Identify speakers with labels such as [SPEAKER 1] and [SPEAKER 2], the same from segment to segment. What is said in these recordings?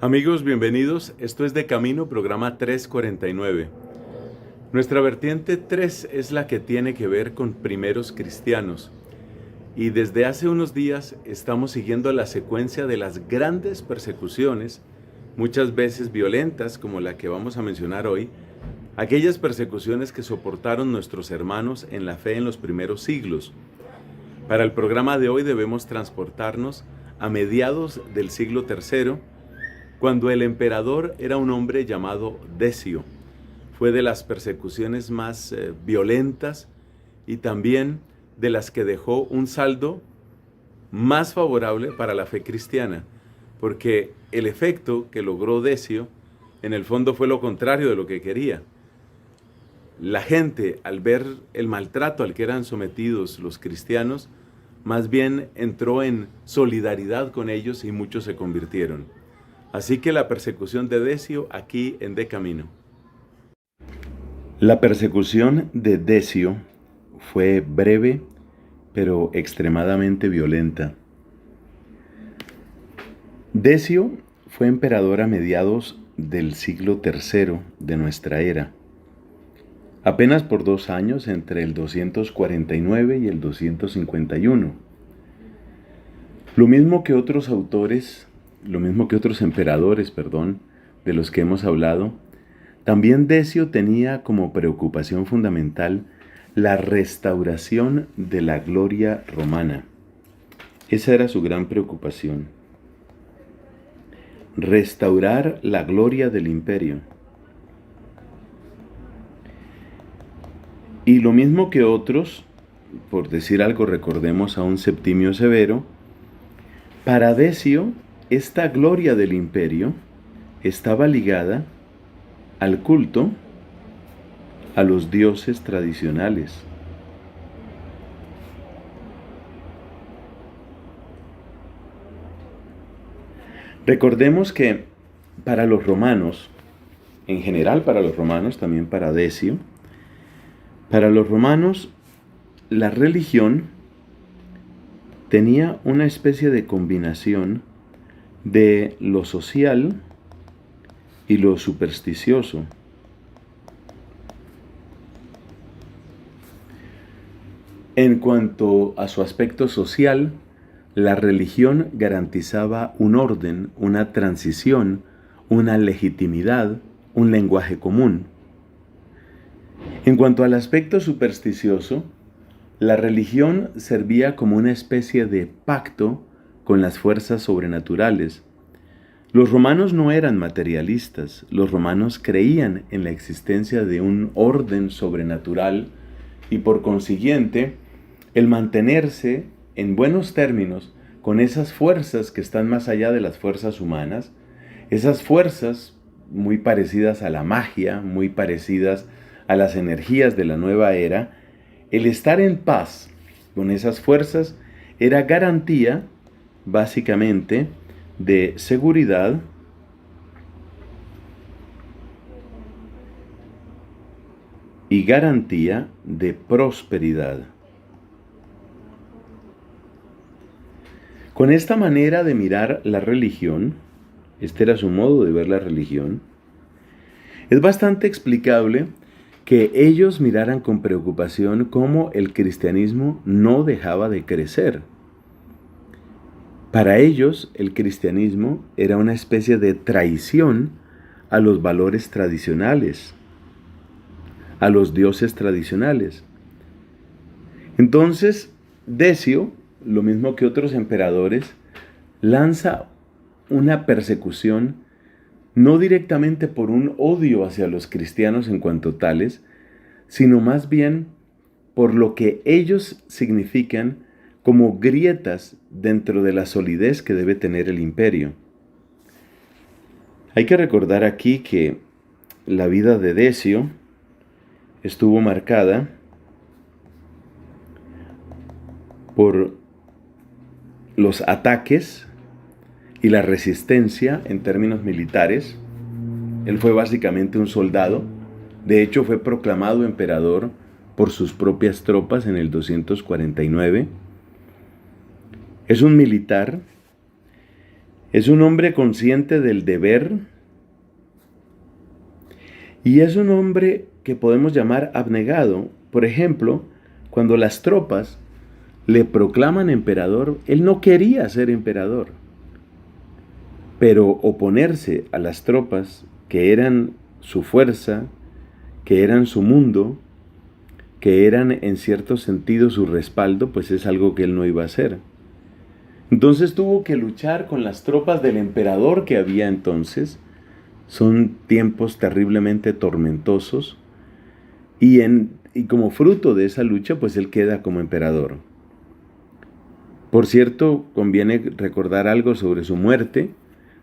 [SPEAKER 1] Amigos, bienvenidos. Esto es De Camino, programa 349. Nuestra vertiente 3 es la que tiene que ver con primeros cristianos. Y desde hace unos días estamos siguiendo la secuencia de las grandes persecuciones, muchas veces violentas, como la que vamos a mencionar hoy, aquellas persecuciones que soportaron nuestros hermanos en la fe en los primeros siglos. Para el programa de hoy debemos transportarnos a mediados del siglo III, cuando el emperador era un hombre llamado Decio. Fue de las persecuciones más violentas y también de las que dejó un saldo más favorable para la fe cristiana, porque el efecto que logró Decio en el fondo fue lo contrario de lo que quería. La gente, al ver el maltrato al que eran sometidos los cristianos, más bien entró en solidaridad con ellos y muchos se convirtieron. Así que la persecución de Decio aquí en De Camino. La persecución de Decio fue breve, pero extremadamente violenta. Decio fue emperador a mediados del siglo III de nuestra era, apenas por 2 años, entre el 249 y el 251. Lo mismo que otros emperadores, de los que hemos hablado, también Decio tenía como preocupación fundamental la restauración de la gloria romana. Esa era su gran preocupación. Restaurar la gloria del imperio. Y lo mismo que otros, por decir algo, recordemos a un Septimio Severo, para Decio, esta gloria del imperio estaba ligada al culto a los dioses tradicionales. Recordemos que para los romanos, en general para los romanos, también para Decio, para los romanos la religión tenía una especie de combinación de lo social y lo supersticioso. En cuanto a su aspecto social, la religión garantizaba un orden, una transición, una legitimidad, un lenguaje común. En cuanto al aspecto supersticioso, la religión servía como una especie de pacto con las fuerzas sobrenaturales. Los romanos no eran materialistas, los romanos creían en la existencia de un orden sobrenatural y por consiguiente el mantenerse en buenos términos con esas fuerzas que están más allá de las fuerzas humanas, esas fuerzas muy parecidas a la magia, muy parecidas a las energías de la nueva era, el estar en paz con esas fuerzas era garantía básicamente de seguridad y garantía de prosperidad. Con esta manera de mirar la religión, este era su modo de ver la religión, es bastante explicable que ellos miraran con preocupación cómo el cristianismo no dejaba de crecer. Para ellos, el cristianismo era una especie de traición a los valores tradicionales, a los dioses tradicionales. Entonces, Decio, lo mismo que otros emperadores, lanza una persecución no directamente por un odio hacia los cristianos en cuanto tales, sino más bien por lo que ellos significan como grietas dentro de la solidez que debe tener el imperio. Hay que recordar aquí que la vida de Decio estuvo marcada por los ataques y la resistencia en términos militares. Él fue básicamente un soldado. De hecho, fue proclamado emperador por sus propias tropas en el 249. Es un militar Es un hombre consciente del deber y es un hombre que podemos llamar abnegado. Por ejemplo, cuando las tropas le proclaman emperador, él no quería ser emperador, pero oponerse a las tropas que eran su fuerza, que eran su mundo, que eran en cierto sentido su respaldo, pues es algo que él no iba a hacer. Entonces tuvo que luchar con las tropas del emperador que había entonces. Son tiempos terriblemente tormentosos y como fruto de esa lucha, pues él queda como emperador. Por cierto, conviene recordar algo sobre su muerte.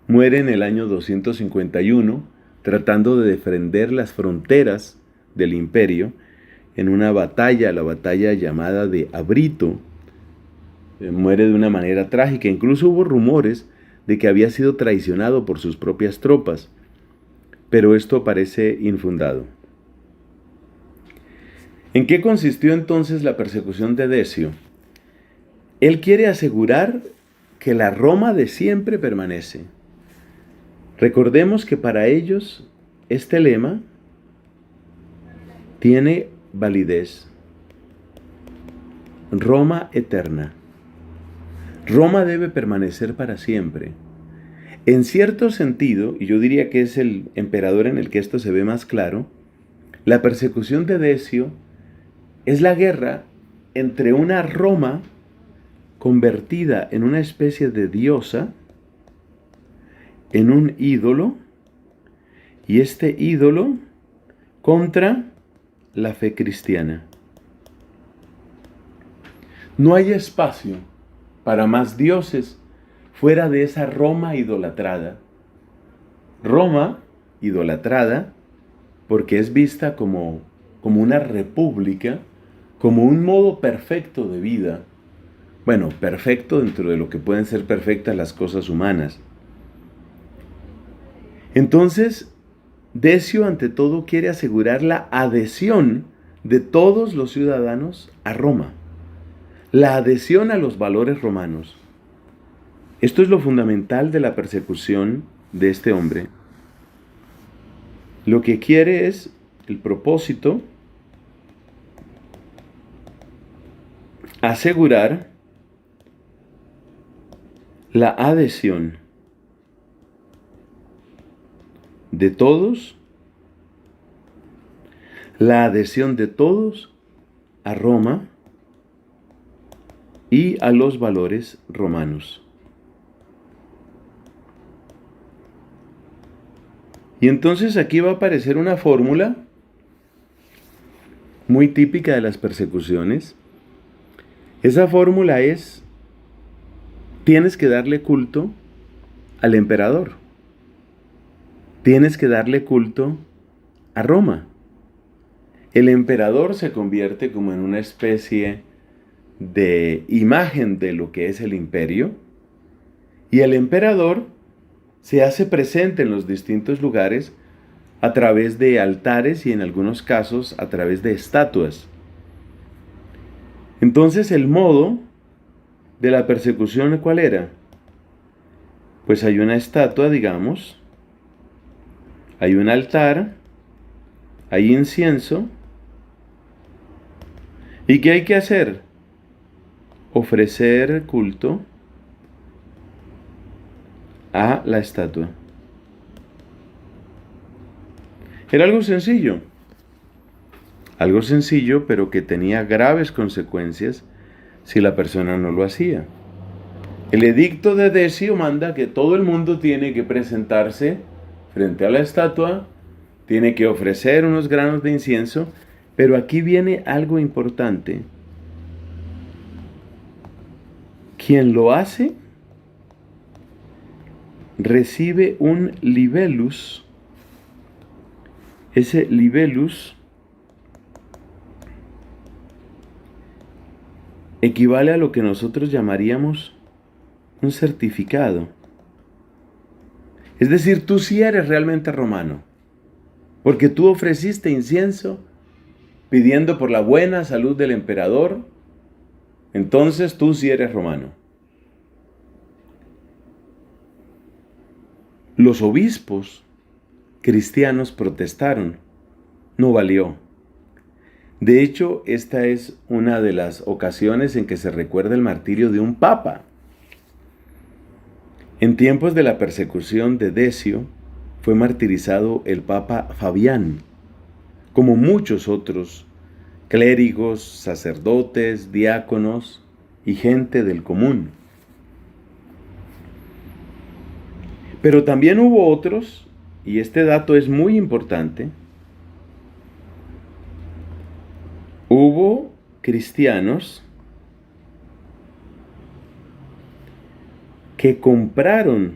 [SPEAKER 1] Muere en el año 251, tratando de defender las fronteras del imperio en una batalla, la batalla llamada de Abrito. Muere de una manera trágica. Incluso hubo rumores de que había sido traicionado por sus propias tropas, pero esto parece infundado. ¿En qué consistió entonces la persecución de Decio? Él quiere asegurar que la Roma de siempre permanece. Recordemos que para ellos este lema tiene validez. Roma eterna. Roma debe permanecer para siempre. En cierto sentido, y yo diría que es el emperador en el que esto se ve más claro, la persecución de Decio es la guerra entre una Roma convertida en una especie de diosa, en un ídolo, y este ídolo contra la fe cristiana. No hay espacio para más dioses fuera de esa Roma idolatrada. Roma idolatrada porque es vista como una república, como un modo perfecto de vida. Bueno, perfecto dentro de lo que pueden ser perfectas las cosas humanas. Entonces, Decio ante todo quiere asegurar la adhesión de todos los ciudadanos a Roma, la adhesión a los valores romanos. Esto es lo fundamental de la persecución de este hombre. Lo que quiere es el propósito, asegurar la adhesión de todos, a Roma y a los valores romanos. Y entonces aquí va a aparecer una fórmula muy típica de las persecuciones. Esa fórmula es: tienes que darle culto al emperador. Tienes que darle culto a Roma. El emperador se convierte como en una especie de imagen de lo que es el imperio, y el emperador se hace presente en los distintos lugares a través de altares y en algunos casos a través de estatuas. Entonces el modo de la persecución, ¿cuál era? Pues hay una estatua, digamos, hay un altar, hay incienso, ¿y qué hay que hacer? Ofrecer culto a la estatua. Era algo sencillo, pero que tenía graves consecuencias si la persona no lo hacía. El edicto de Decio manda que todo el mundo tiene que presentarse frente a la estatua, tiene que ofrecer unos granos de incienso, pero aquí viene algo importante. Quien lo hace recibe un libellus. Ese libellus equivale a lo que nosotros llamaríamos un certificado. Es decir, tú sí eres realmente romano, porque tú ofreciste incienso pidiendo por la buena salud del emperador, entonces tú sí eres romano. Los obispos cristianos protestaron. No valió. De hecho, esta es una de las ocasiones en que se recuerda el martirio de un papa. En tiempos de la persecución de Decio, fue martirizado el papa Fabián, como muchos otros clérigos, sacerdotes, diáconos y gente del común. Pero también hubo otros, y este dato es muy importante, hubo cristianos que compraron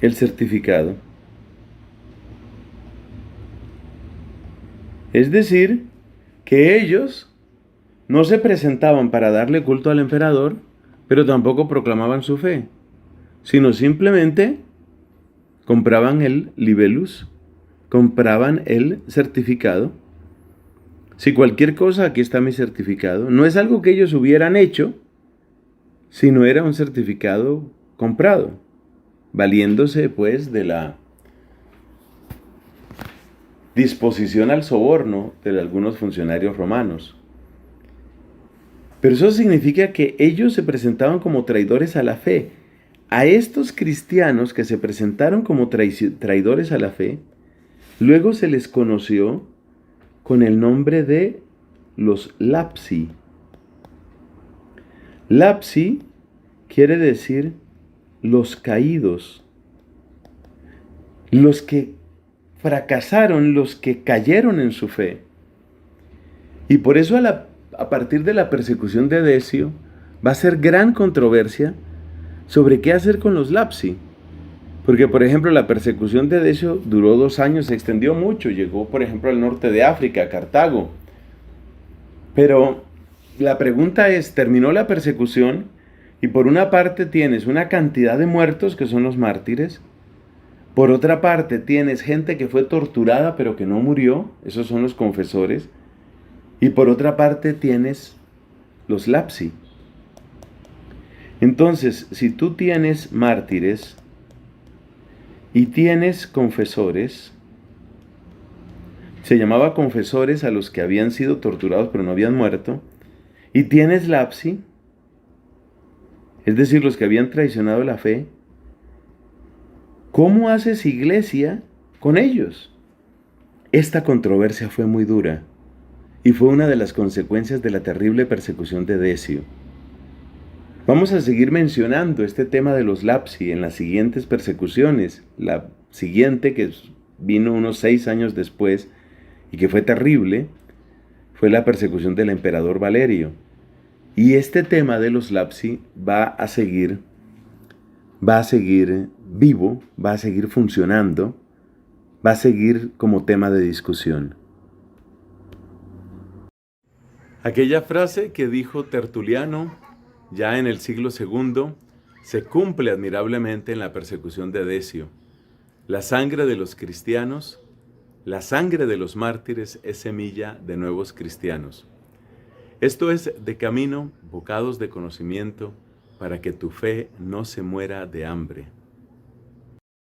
[SPEAKER 1] el certificado. Es decir, que ellos no se presentaban para darle culto al emperador, pero tampoco proclamaban su fe, sino simplemente compraban el libellus, compraban el certificado. Si cualquier cosa, aquí está mi certificado. No es algo que ellos hubieran hecho, sino era un certificado comprado, valiéndose pues de la disposición al soborno de algunos funcionarios romanos. Pero eso significa que ellos se presentaban como traidores a la fe. A estos cristianos que se presentaron como traidores a la fe, luego se les conoció con el nombre de los lapsi. Lapsi quiere decir los caídos, los que fracasaron, los que cayeron en su fe. Y por eso a partir de la persecución de Decio va a ser gran controversia sobre qué hacer con los lapsi. Porque, por ejemplo, la persecución de Decio duró 2 años, se extendió mucho, llegó, por ejemplo, al norte de África, a Cartago. Pero la pregunta es, ¿terminó la persecución? Y por una parte tienes una cantidad de muertos, que son los mártires. Por otra parte tienes gente que fue torturada, pero que no murió, esos son los confesores. Y por otra parte tienes los lapsi. Entonces, si tú tienes mártires y tienes confesores, se llamaba confesores a los que habían sido torturados pero no habían muerto, y tienes lapsi, es decir, los que habían traicionado la fe, ¿cómo haces iglesia con ellos? Esta controversia fue muy dura y fue una de las consecuencias de la terrible persecución de Decio. Vamos a seguir mencionando este tema de los lapsi en las siguientes persecuciones. La siguiente, que vino unos 6 años después y que fue terrible, fue la persecución del emperador Valerio. Y este tema de los lapsi va a seguir vivo, va a seguir funcionando, va a seguir como tema de discusión. Aquella frase que dijo Tertuliano ya en el siglo II se cumple admirablemente en la persecución de Decio. La sangre de los cristianos, la sangre de los mártires es semilla de nuevos cristianos. Esto es De Camino, bocados de conocimiento, para que tu fe no se muera de hambre.